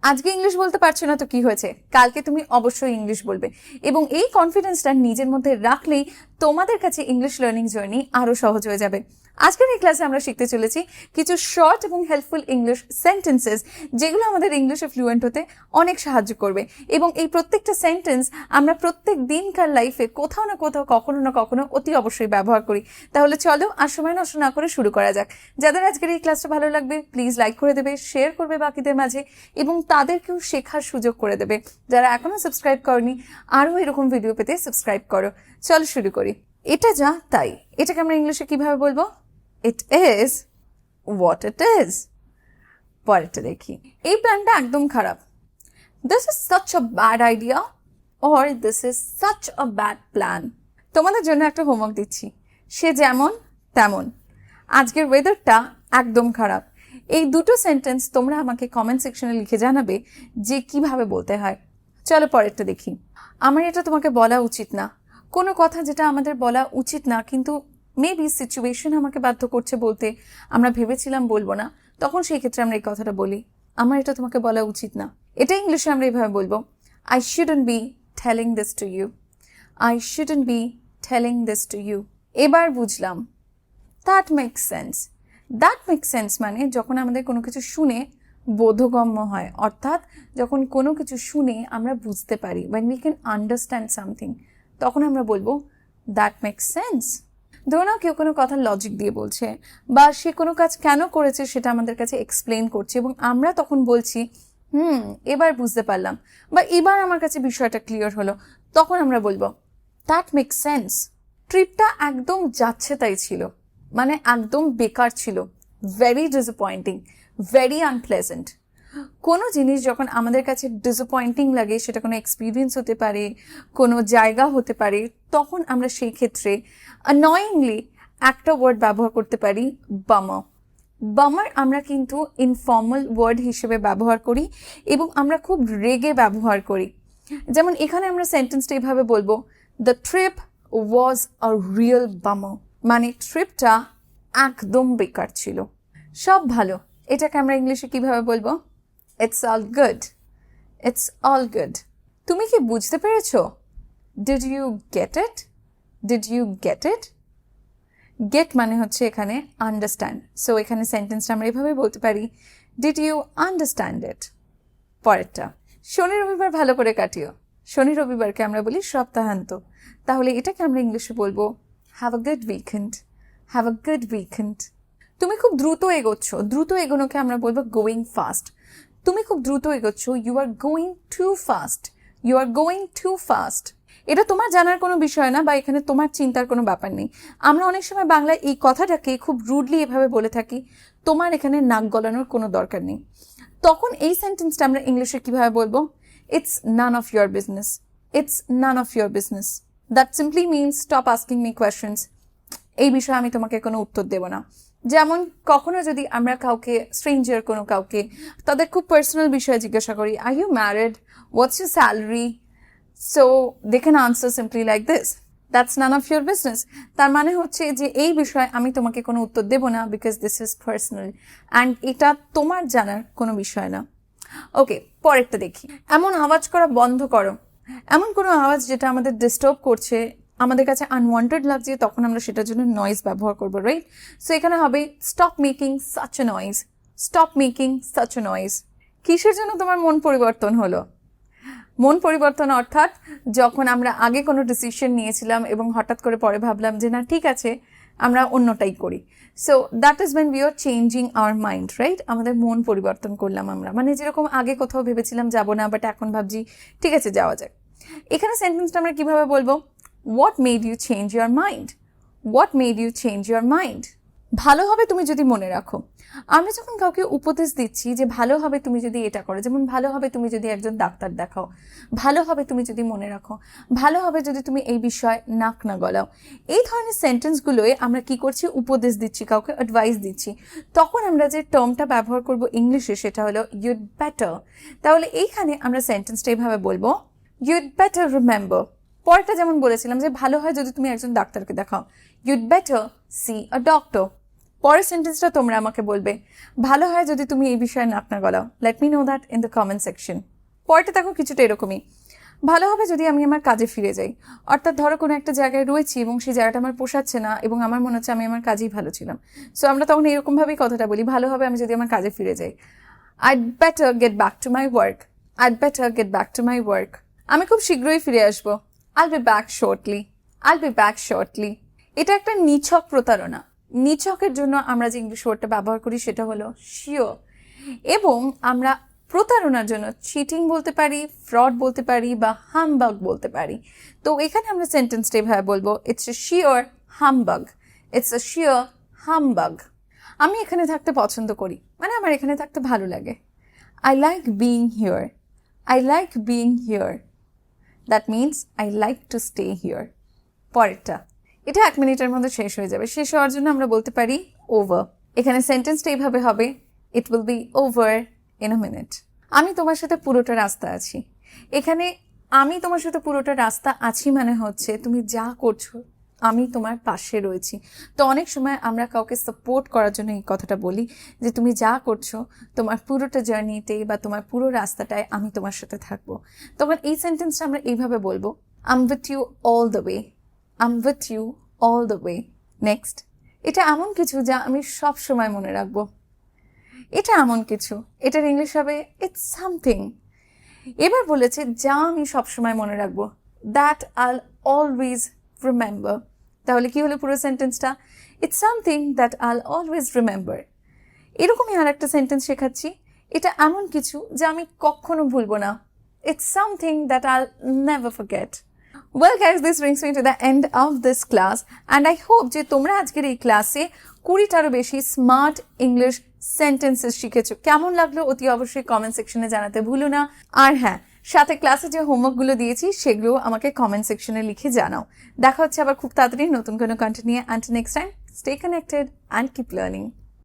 আজকে ইংলিশ বলতে পারছো না তো কি হয়েছে, কালকে তুমি অবশ্যই ইংলিশ বলবে, এবং এই কনফিডেন্সটা নিজের মধ্যে রাখলেই তোমাদের কাছে ইংলিশ লার্নিং জার্নি আরো সহজ হয়ে যাবে। আজকের এই ক্লাসে আমরা শিখতে চলেছি কিছু শর্ট এবং হেল্পফুল ইংলিশ সেন্টেন্সেস, যেগুলো আমাদের ইংলিশে ফ্লুয়েন্ট হতে অনেক সাহায্য করবে। এবং এই প্রত্যেকটা সেন্টেন্স আমরা প্রত্যেক দিনকার লাইফে কোথাও না কোথাও কখনো না কখনো অতি অবশ্যই ব্যবহার করি। তাহলে চলো আর সময় নষ্ট না করে শুরু করা যাক। যাদের আজকের এই ক্লাসটা ভালো লাগবে প্লিজ লাইক করে দেবে, শেয়ার করবে বাকিদের মাঝে, এবং তাদেরকেও শেখার সুযোগ করে দেবে। যারা এখনো সাবস্ক্রাইব করনি, আরও এরকম ভিডিও পেতে সাবস্ক্রাইব করো। চলো শুরু করি। এটা যা তাই, এটাকে আমরা ইংলিশে কিভাবে বলবো? It is what it is. পরেরটা দেখি। এই প্ল্যানটা একদম খারাপ। This is such a bad idea or this is such a bad plan. তোমাদের জন্য একটা হোমওয়ার্ক দিচ্ছি। সে যেমন তেমন। আজকের ওয়েদারটা একদম খারাপ। এই দুটো সেন্টেন্স তোমরা আমাকে কমেন্ট সেকশনে লিখে জানাবে যে কিভাবে বলতে হয়। চলো পরেরটা দেখি। আমার এটা তোমাকে বলা উচিত না। কোনো কথা যেটা আমাদের বলা উচিত না, কিন্তু মেবি সিচুয়েশন আমাকে বাধ্য করছে বলতে, আমরা ভেবেছিলাম বলবো না, তখন সেই ক্ষেত্রে আমরা এই কথাটা বলি, আমার এটা তোমাকে বলা উচিত না। এটা ইংলিশে আমরা এইভাবে বলবো, I shouldn't be telling this to you. I shouldn't be telling this to you. এবার বুঝলাম, that makes sense. That makes sense মানে যখন আমাদের কোনো কিছু শুনে বোধগম্য হয়, অর্থাৎ যখন কোনো কিছু শুনে আমরা বুঝতে পারি, when we can understand something, তখন আমরা বলবো দ্যাট মেক্স সেন্স। ধরো না কেউ কোনো কথা লজিক দিয়ে বলছে, বা সে কোনো কাজ কেন করেছে সেটা আমাদের কাছে এক্সপ্লেন করছে, এবং আমরা তখন বলছি এবার বুঝতে পারলাম, বা এবার আমার কাছে বিষয়টা ক্লিয়ার হলো, তখন আমরা বলবো দ্যাট মেক্স সেন্স। ট্রিপটা একদম যাচ্ছে তাই ছিল, মানে একদম বেকার ছিল, ভেরি ডিসঅ্যাপয়েন্টিং, ভেরি আনপ্লেজেন্ট। কোনো জিনিস যখন আমাদের কাছে ডিসঅ্যাপয়েন্টিং লাগে, সেটা কোনো এক্সপিরিয়েন্স হতে পারে, কোনো জায়গা হতে পারে, তখন আমরা সেই ক্ষেত্রে অ্যানয়িংলি একটা ওয়ার্ড ব্যবহার করতে পারি, বামার। বামার আমরা কিন্তু ইনফর্মাল ওয়ার্ড হিসেবে ব্যবহার করি, এবং আমরা খুব রেগে ব্যবহার করি। যেমন এখানে আমরা সেন্টেন্সটা এইভাবে বলবো, the trip was a real bummer, মানে ট্রিপটা একদম বেকার ছিল। সব ভালো, এটাকে আমরা ইংলিশে কিভাবে বলবো? It's all good. It's all good. তুমি কি বুঝতে পেরেছো? Did you get it? Did you get it? Get মানে হচ্ছে এখানে understand. So এখানে সেন্টেন্সটা আমরা এভাবে বলতে পারি, Did you understand it? পরেরটা, শনি রবিবার ভালো করে কাটিও। শনি রবিবারকে আমরা বলি সপ্তাহান্ত। তাহলে এটাকে আমরা ইংলিশে বলবো, Have a good weekend. Have a good weekend. তুমি খুব দ্রুত এগোচ্ছ। দ্রুত এগোনোকে আমরা বলবো গোয়িং ফাস্ট। তুমি খুব দ্রুত এগোচ্ছ, you are going too fast. You are going too fast. এটা তোমার জানার কোনো বিষয় না, বা এখানে তোমার চিন্তার কোনো ব্যাপার নেই। আমরা অনেক সময় বাংলায় এই কথাটাকে খুব রুডলি এভাবে বলে থাকি, তোমার এখানে নাক গলানোর কোনো দরকার নেই। তখন এই সেন্টেন্সটা আমরা ইংলিশে কিভাবে বলবো? It's none of your business. It's none of your business. That simply means stop asking me questions. এই বিষয়ে আমি তোমাকে কোনো উত্তর দেব না। যেমন কখনো যদি আমরা কাউকে, স্ট্রেঞ্জার কোনো কাউকে, তাদের খুব পার্সোনাল বিষয়ে জিজ্ঞাসা করি, are you married, what's your salary, so they can answer simply like this, that's none of your business. তার মানে হচ্ছে যে এই বিষয়ে আমি তোমাকে কোনো উত্তর দেব না, because this is personal and এটা তোমার জানার কোনো বিষয় না। ওকে, পরেরটা দেখি। এমন আওয়াজ করা বন্ধ করো। এমন কোনো আওয়াজ যেটা আমাদের ডিস্টার্ব করছে, আমাদের কাছে আনওয়ান্টেড লাগছে, তখন আমরা সেটার জন্য নয়েজ ব্যবহার করবো, রাইট? সো এখানে হবে stop making such a noise. Stop making such a noise. কিসের জন্য তোমার মন পরিবর্তন হলো? মন পরিবর্তন অর্থাৎ যখন আমরা আগে কোনো ডিসিশন নিয়েছিলাম এবং হঠাৎ করে পরে ভাবলাম যে না ঠিক আছে, আমরা অন্যটাই করি। So that is when we are changing our mind, right? আমাদের মন পরিবর্তন করলাম আমরা, মানে যেরকম আগে কোথাও ভেবেছিলাম যাবো না, বাট এখন ভাবছি ঠিক আছে যাওয়া যাক। এখানে সেন্টেন্সটা আমরা কিভাবে বলবো? What made you change your mind? What made you change your mind? ভালো হবে তুমি যদি মনে রাখো। আমরা যখন কাউকে উপদেশ দিচ্ছি যে ভালো হবে তুমি যদি এটা করো, যেমন ভালো হবে তুমি যদি একজন ডাক্তার দেখাও, ভালো হবে তুমি যদি মনে রাখো, ভালো হবে যদি তুমি এই বিষয়ে নাক না গলাও, এই ধরনের সেন্টেন্সগুলোয় আমরা কি করছি? উপদেশ দিচ্ছি, কাউকে অ্যাডভাইস দিচ্ছি। তখন আমরা যে টার্মটা ব্যবহার করব ইংলিশে সেটা হলো ইউড বেটার। তাহলে এইখানে আমরা সেন্টেন্সটা এইভাবে বলবো, ইউড বেটার রিমেম্বার। পরেরটা যেমন বলেছিলাম যে ভালো হয় যদি তুমি একজন ডাক্তারকে দেখাও, ইউড বেটার সি আ ডক্টর। পরের সেন্টেন্সটা তোমরা আমাকে বলবে। ভালো হয় যদি তুমি এই বিষয়ে নাক না গলাও। Let me know that in the comment section. পরেরটা দেখো কিছুটা এরকমই। ভালো হবে যদি আমি আমার কাজে ফিরে যাই। অর্থাৎ ধরো কোনো একটা জায়গায় রয়েছি এবং সেই জায়গাটা আমার পোষাচ্ছে না এবং আমার মনে হচ্ছে আমি আমার কাজেই ভালো ছিলাম। সো আমরা তখন এরকমভাবেই কথাটা বলি, ভালো হবে আমি যদি আমার কাজে ফিরে যাই। I'd better get back to my work. I'd better get back to my work. আমি খুব শীঘ্রই ফিরে আসবো। I'll be back shortly. I'll be back shortly. এটা একটা নিছক প্রতারণা। নিছকের জন্য আমরা যে ইংলিশ ওয়ার্ডটা ব্যবহার করি সেটা হলো শিওর, এবং আমরা প্রতারণার জন্য চিটিং বলতে পারি, ফ্রড বলতে পারি বা হামবাগ বলতে পারি। তো এখানে আমরা সেন্টেন্সটা এভাবে বলবো, it's a sure হামবাগ। It's a sure হামবাগ। আমি এখানে থাকতে পছন্দ করি, মানে আমার এখানে থাকতে ভালো লাগে। I like being here. I like being here. That means I like to stay here. পরেরটা, এটা 1 মিনিটের মধ্যে শেষ হয়ে যাবে। শেষ হওয়ার জন্য আমরা বলতে পারি ওভার। এখানে সেন্টেন্সটা এইভাবে হবে, it will be over in a minute. আমি তোমার সাথে পুরোটা রাস্তা আছি। এখানে আমি তোমার সাথে পুরোটা রাস্তা আছি মানে হচ্ছে তুমি যা করছো আমি তোমার পাশে রয়েছি। তো অনেক সময় আমরা কাউকে সাপোর্ট করার জন্য এই কথাটা বলি যে তুমি যা করছো তোমার পুরোটা জার্নিতে বা তোমার পুরো রাস্তাটায় আমি তোমার সাথে থাকবো। তখন এই সেন্টেন্সটা আমরা এইভাবে বলবো, I am with you all the way. I am with you all the way. Next, এটা এমন কিছু যা আমি সব সময় মনে রাখবো। এটা এমন কিছু, এটার ইংলিশ হবে ইটস সামথিং। এবার বলেছে যা আমি সবসময় মনে রাখবো, দ্যাট আইল অলওয়েজ রিমেম্বার। তাহলে কি হলো পুরো সেন্টেন্সটা? ইটস সামথিং দ্যাট আইল অলওয়েজ রিমেম্বার। এরকমই আর একটা সেন্টেন্স শেখাচ্ছি, এটা এমন কিছু যা আমি কখনো ভুলবো না। ইটস সামথিং দ্যাট আইল never forget. Well guys, this brings me to the end of this class and I hope যে তোমরা আজকের এই ক্লাসে 20টারও বেশি স্মার্ট ইংলিশ সেন্টেন্সেস শিখেছো। কেমন লাগলো অতি অবশ্যই কমেন্ট সেকশনে জানাতে ভুলো না। আর হ্যাঁ, সাথে ক্লাসে যে হোমওয়ার্কগুলো দিয়েছি সেগুলো আমাকে কমেন্ট সেকশনে লিখে জানাও। দেখা হচ্ছে আবার খুব তাড়াতাড়ি নতুন কোনো কন্টেন্ট নিয়ে। Until next time, stay connected and keep learning.